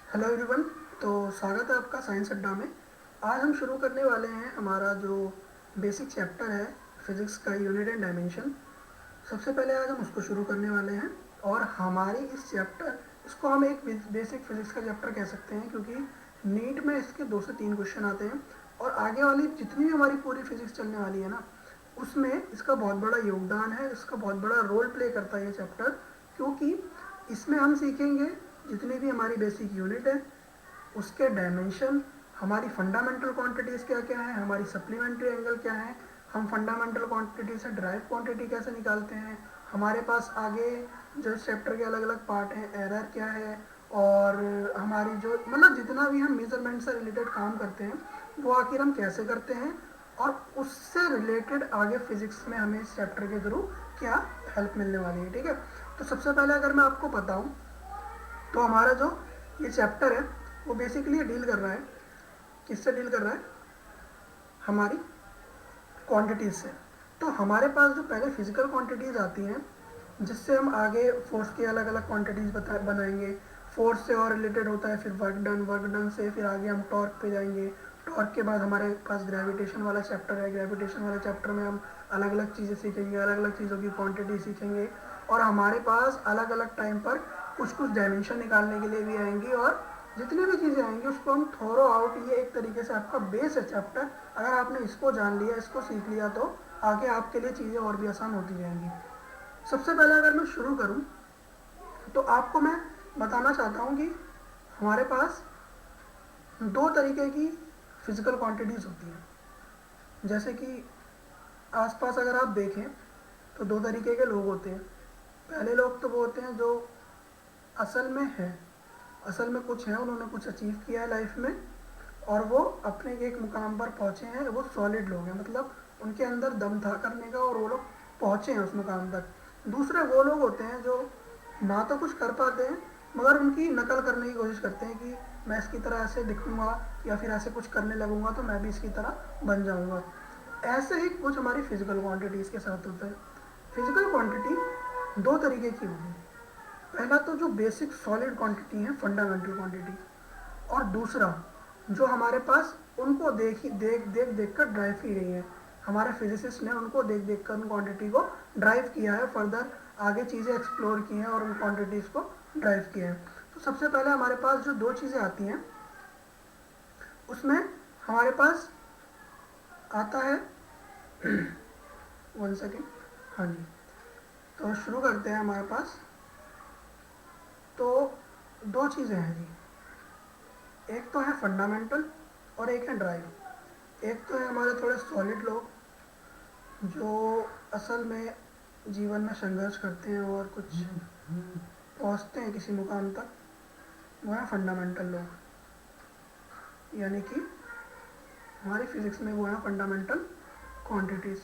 Hello everyone. तो स्वागत है आपका साइंस अड्डा में। आज हम शुरू करने वाले हैं हमारा जो बेसिक चैप्टर है फिज़िक्स का, यूनिट एंड डायमेंशन। सबसे पहले आज हम उसको शुरू करने वाले हैं। और हमारी इस चैप्टर, इसको हम एक बेसिक फिज़िक्स का चैप्टर कह सकते हैं, क्योंकि नीट में इसके 2 से 3 क्वेश्चन आते हैं। और आगे वाली जितनी भी हमारी पूरी फिज़िक्स चलने वाली है ना, उसमें इसका बहुत बड़ा योगदान है, इसका बहुत बड़ा रोल प्ले करता है ये चैप्टर। क्योंकि इसमें हम सीखेंगे जितनी भी हमारी बेसिक यूनिट है, उसके डायमेंशन, हमारी फंडामेंटल क्वांटिटीज़ क्या क्या है, हमारी सप्लीमेंट्री एंगल क्या है, हम फंडामेंटल क्वांटिटी से ड्राइव क्वांटिटी कैसे निकालते हैं, हमारे पास आगे जो चैप्टर के अलग अलग पार्ट हैं, एरर क्या है, और हमारी जो मतलब जितना भी हम मेजरमेंट से रिलेटेड काम करते हैं वो आखिर हम कैसे करते हैं, और उससे रिलेटेड आगे फिजिक्स में हमें इस चैप्टर के थ्रू क्या हेल्प मिलने वाली है। ठीक है, तो सबसे पहले अगर मैं आपको बताऊं तो हमारा जो ये चैप्टर है वो बेसिकली डील कर रहा है, किससे डील कर रहा है, हमारी क्वांटिटीज़ से। तो हमारे पास जो पहले फिजिकल क्वांटिटीज़ आती हैं, जिससे हम आगे फोर्स की अलग अलग क्वांटिटीज़ बनाएंगे। फोर्स से और रिलेटेड होता है फिर वर्क डन से फिर आगे हम टॉर्क पे जाएंगे। टॉर्क के बाद हमारे पास ग्रेविटेशन वाला चैप्टर है। ग्रेविटेशन वाले चैप्टर में हम अलग अलग चीज़ें सीखेंगे, अलग अलग चीज़ों की क्वांटिटी सीखेंगे। और हमारे पास अलग अलग टाइम पर कुछ कुछ डायमेंशन निकालने के लिए भी आएंगी, और जितनी भी चीज़ें आएंगी उसको हम थोरो आउट, ये एक तरीके से आपका बेस है चैप्टर। अगर आपने इसको जान लिया, इसको सीख लिया, तो आगे आपके लिए चीज़ें और भी आसान होती जाएंगी। सबसे पहले अगर मैं शुरू करूं तो आपको मैं बताना चाहता हूं कि हमारे पास 2 तरीके की फिजिकल क्वांटिटीज़ होती हैं। जैसे कि आसपास अगर आप देखें तो 2 तरीके के लोग होते हैं। पहले लोग तो वो होते हैं जो असल में है, असल में कुछ है, उन्होंने कुछ अचीव किया है लाइफ में, और वो अपने एक मुकाम पर पहुँचे हैं, वो सॉलिड लोग हैं, मतलब उनके अंदर दम था करने का और वो लोग पहुँचे हैं उस मुकाम तक। दूसरे वो लोग होते हैं जो ना तो कुछ कर पाते हैं, मगर उनकी नकल करने की कोशिश करते हैं कि मैं इसकी तरह ऐसे दिखूंगा, या फिर ऐसे कुछ करने लगूंगा तो मैं भी इसकी तरह बन जाऊंगा। ऐसे ही कुछ हमारी फिजिकल क्वांटिटीज़ के साथ होता है। फिजिकल क्वांटिटी 2 तरीके की होगी। पहला तो जो बेसिक सॉलिड क्वांटिटी है, फंडामेंटल क्वांटिटी। और दूसरा जो हमारे पास उनको देख कर ड्राइव की गई है, हमारे फिजिसिस्ट ने उनको देख देख कर उन क्वांटिटी को ड्राइव किया है, फर्दर आगे चीज़ें एक्सप्लोर की हैं और उन क्वांटिटीज़ को ड्राइव किया है। तो सबसे पहले हमारे पास जो 2 चीज़ें आती हैं उसमें हमारे पास आता है 1 सेकेंड, हाँ जी, तो शुरू करते हैं। हमारे पास तो 2 चीज़ें हैं जी, एक तो है फंडामेंटल और एक है ड्राइव। एक तो है हमारे थोड़े सॉलिड लोग जो असल में जीवन में संघर्ष करते हैं और कुछ पहुंचते हैं किसी मुकाम तक, वो है फंडामेंटल लोग। यानी कि हमारी फिजिक्स में वो है फंडामेंटल क्वांटिटीज़।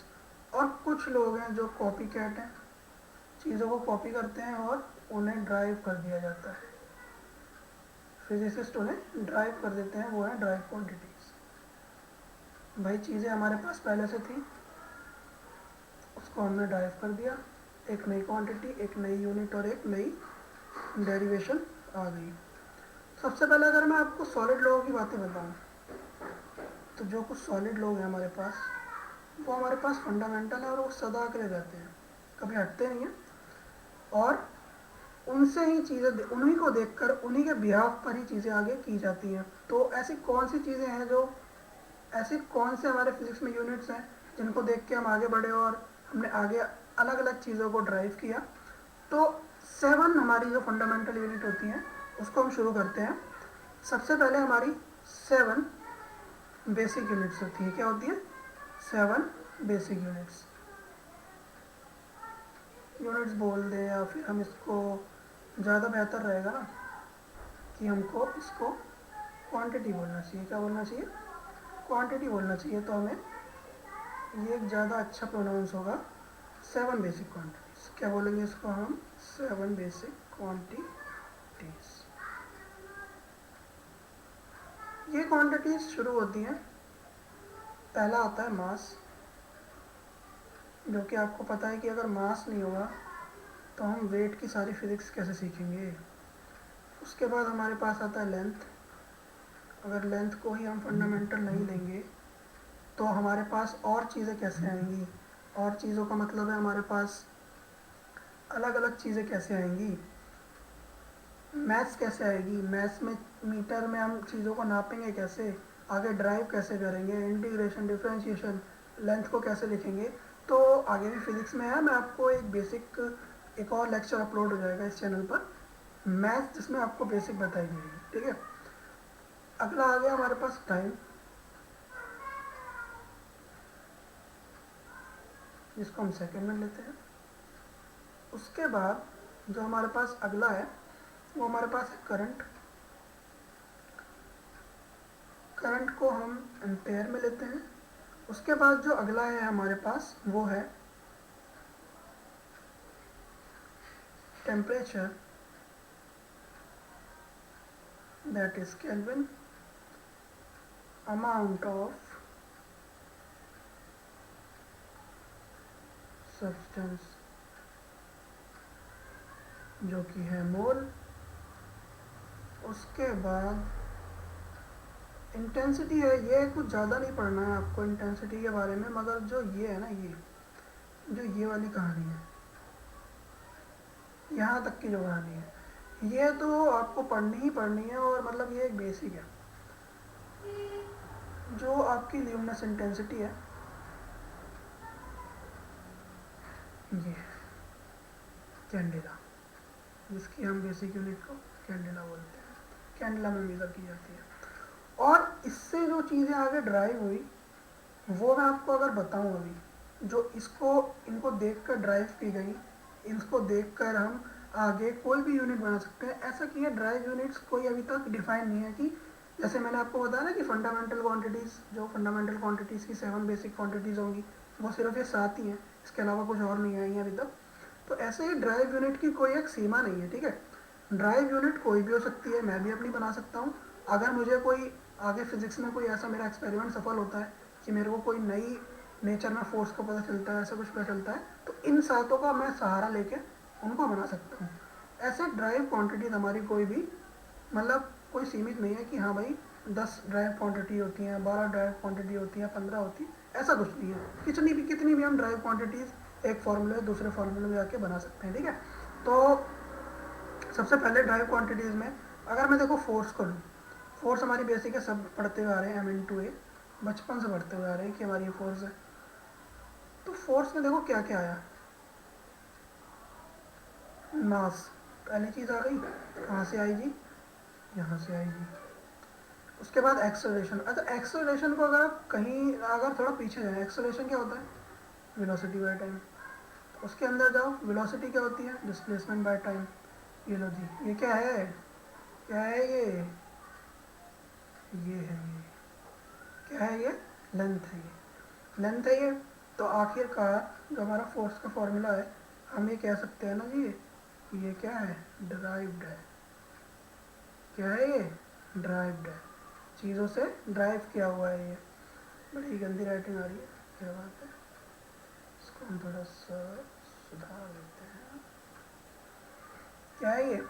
और कुछ लोग हैं जो कॉपी कैट हैं, चीज़ों को कॉपी करते हैं और उन्हें ड्राइव कर दिया जाता है, फिजिसिस्ट उन्हें ड्राइव कर देते हैं, वो है ड्राइव क्वांटिटीज़। भाई चीज़ें हमारे पास पहले से थी, उसको हमने ड्राइव कर दिया, एक नई क्वांटिटी, एक नई यूनिट और एक नई डेरिवेशन आ गई। सबसे पहले अगर मैं आपको सॉलिड लोगों की बातें बताऊं, तो जो कुछ सॉलिड लोग हैं हमारे पास, वो हमारे पास फंडामेंटल है और वो सदा के लिए रहते हैं, कभी हटते नहीं हैं। और उनसे ही चीज़ें, उन्हीं को देखकर, उन्हीं के बिहाफ पर ही चीज़ें आगे की जाती हैं। तो ऐसी कौन सी चीज़ें हैं जो, ऐसे कौन से हमारे फिजिक्स में यूनिट्स हैं जिनको देख के हम आगे बढ़े और हमने आगे अलग अलग चीज़ों को ड्राइव किया। तो 7 हमारी जो फंडामेंटल यूनिट होती हैं उसको हम शुरू करते हैं। सबसे पहले हमारी 7 बेसिक यूनिट्स होती हैं। क्या होती है? 7 बेसिक यूनिट्स। यूनिट्स बोल दें या फिर हम इसको, ज़्यादा बेहतर रहेगा ना कि हमको इसको क्वांटिटी बोलना चाहिए। क्या बोलना चाहिए? क्वांटिटी बोलना चाहिए, तो हमें ये एक ज़्यादा अच्छा प्रोनाउंस होगा। 7 बेसिक क्वांटिटीज़, क्या बोलेंगे इसको हम? 7 बेसिक क्वांटिटीज़। ये क्वांटिटीज़ शुरू होती हैं, पहला आता है मास, जो कि आपको पता है कि अगर मास नहीं होगा तो हम वेट की सारी फिजिक्स कैसे सीखेंगे। उसके बाद हमारे पास आता है लेंथ। अगर लेंथ को ही हम फंडामेंटल नहीं लेंगे तो हमारे पास और चीज़ें कैसे आएंगी, और चीज़ों का मतलब है हमारे पास अलग अलग चीज़ें कैसे आएंगी, मैथ्स कैसे आएगी, मैथ्स में मीटर में हम चीज़ों को नापेंगे कैसे, आगे ड्राइव कैसे करेंगे, इंटीग्रेशन, डिफरेंशिएशन, लेंथ को कैसे लिखेंगे। तो आगे भी फिजिक्स में है, मैं आपको एक बेसिक एक और लेक्चर अपलोड हो जाएगा इस चैनल पर मैथ्स, जिसमें आपको बेसिक बताई गई है, ठीक है। अगला आ गया हमारे पास टाइम, जिसको हम सेकंड में लेते हैं। उसके बाद जो हमारे पास अगला है वो हमारे पास है करंट। करंट को हम एम्पेयर में लेते हैं। उसके बाद जो अगला है हमारे पास वो है temperature, that is kelvin. Amount of substance, जो कि है मोल। उसके बाद इंटेंसिटी है, ये कुछ ज़्यादा नहीं पढ़ना है आपको इंटेंसिटी के बारे में, मगर जो ये है ना, ये वाली कहानी है, यहाँ तक की जो कहानी है, ये तो आपको पढ़नी ही पढ़नी है, और मतलब ये एक बेसिक है। जो आपकी ल्यूमिनस इंटेंसिटी है, ये कैंडेला, जिसकी हम बेसिक यूनिट को कैंडेला बोलते हैं, कैंडेला में मेजर की जाती है। और इससे जो चीज़ें आगे ड्राइव हुई वो मैं आपको अगर बताऊं अभी, जो इनको देखकर ड्राइव की गई, इनको देखकर हम आगे कोई भी यूनिट बना सकते हैं। ऐसा कि ये ड्राइव यूनिट्स कोई अभी तक डिफाइन नहीं है, कि जैसे मैंने आपको बताया ना कि फंडामेंटल क्वांटिटीज़, जो फंडामेंटल क्वांटिटीज़ की 7 बेसिक क्वांटिटीज़ होंगी, वो सिर्फ ये 7 ही हैं, इसके अलावा कुछ और नहीं आई हैं अभी तक। तो ऐसे ही ड्राइव यूनिट की कोई एक सीमा नहीं है, ठीक है। ड्राइव यूनिट कोई भी हो सकती है, मैं भी अपनी बना सकता हूँ। अगर मुझे कोई आगे फिजिक्स में कोई ऐसा मेरा एक्सपेरिमेंट सफल होता है कि मेरे को कोई नई नेचर में फोर्स को पता चलता है, ऐसा कुछ पता चलता है, तो इन सातों का मैं सहारा लेके उनको बना सकता हूँ। ऐसे ड्राइव क्वांटिटीज हमारी कोई भी मतलब कोई सीमित नहीं है कि हाँ भाई 10 ड्राइव क्वांटिटी होती हैं, 12 ड्राइव क्वांटिटी होती हैं, 15 होती है, ऐसा कुछ नहीं है। कितनी भी हम ड्राइव क्वांटिटीज़ एक फार्मूले दूसरे फार्मूले में जाके बना सकते हैं, ठीक है। तो सबसे पहले ड्राइव क्वांटिटीज़ में अगर मैं देखो फोर्स को लूँ, फोर्स हमारी बेसिक है, सब पढ़ते हुए आ रहे हैं, M×A, बचपन से पढ़ते हुए आ रहे हैं कि हमारी ये फोर्स है। तो फोर्स में देखो क्या क्या आया, मास पहली चीज़ आ गई, कहाँ से आएगी, यहाँ से आएगी। उसके बाद एक्सेलरेशन। अच्छा, एक्सेलरेशन को अगर आप कहीं अगर थोड़ा पीछे जाए, एक्सेलरेशन क्या होता है, वेलोसिटी बाय टाइम। उसके अंदर जाओ, वेलोसिटी क्या होती है, डिस्प्लेसमेंट बाय टाइम। ये लो जी, ये क्या है, क्या है ये है ये क्या है, ये लेंथ है, ये लेंथ है ये। तो आखिरकार जो हमारा फोर्स का फॉर्मूला है, हम ये कह सकते हैं ना जी, ये क्या है, ड्राइव्ड है। क्या है ये, ड्राइव्ड है, चीज़ों से ड्राइव किया हुआ है ये। बड़ी गंदी राइटिंग आ रही है, क्या बात है, इसको हम थोड़ा सा सुधार देते हैं। क्या है ये,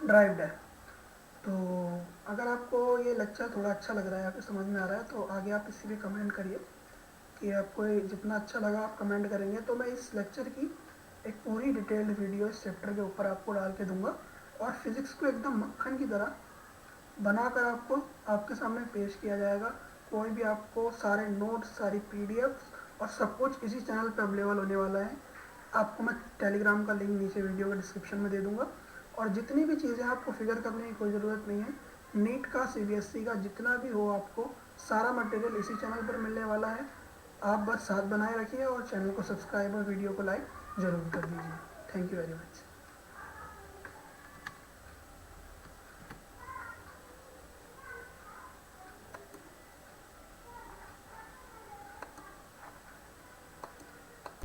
ड्राइव्ड है। तो अगर आपको ये लेक्चर थोड़ा अच्छा लग रहा है, आपको समझ में आ रहा है, तो आगे आप इसी पे कमेंट करिए कि आपको जितना अच्छा लगा आप कमेंट करेंगे तो मैं इस लेक्चर की एक पूरी डिटेल्ड वीडियो इस चैप्टर के ऊपर आपको डाल के दूंगा, और फिज़िक्स को एकदम मक्खन की तरह बनाकर आपको आपके सामने पेश किया जाएगा। कोई भी आपको सारे नोट्स, सारी PDF और सब कुछ इसी चैनल पर अवेलेबल होने वाला है। आपको मैं टेलीग्राम का लिंक नीचे वीडियो के डिस्क्रिप्शन में दे दूंगा। और जितनी भी चीज़ें आपको फिगर करने की कोई ज़रूरत नहीं है, नीट का, CBSE का, जितना भी हो, आपको सारा मटेरियल इसी चैनल पर मिलने वाला है। आप बस साथ बनाए रखिए और चैनल को सब्सक्राइब और वीडियो को लाइक ज़रूर कर दीजिए। Thank you very much.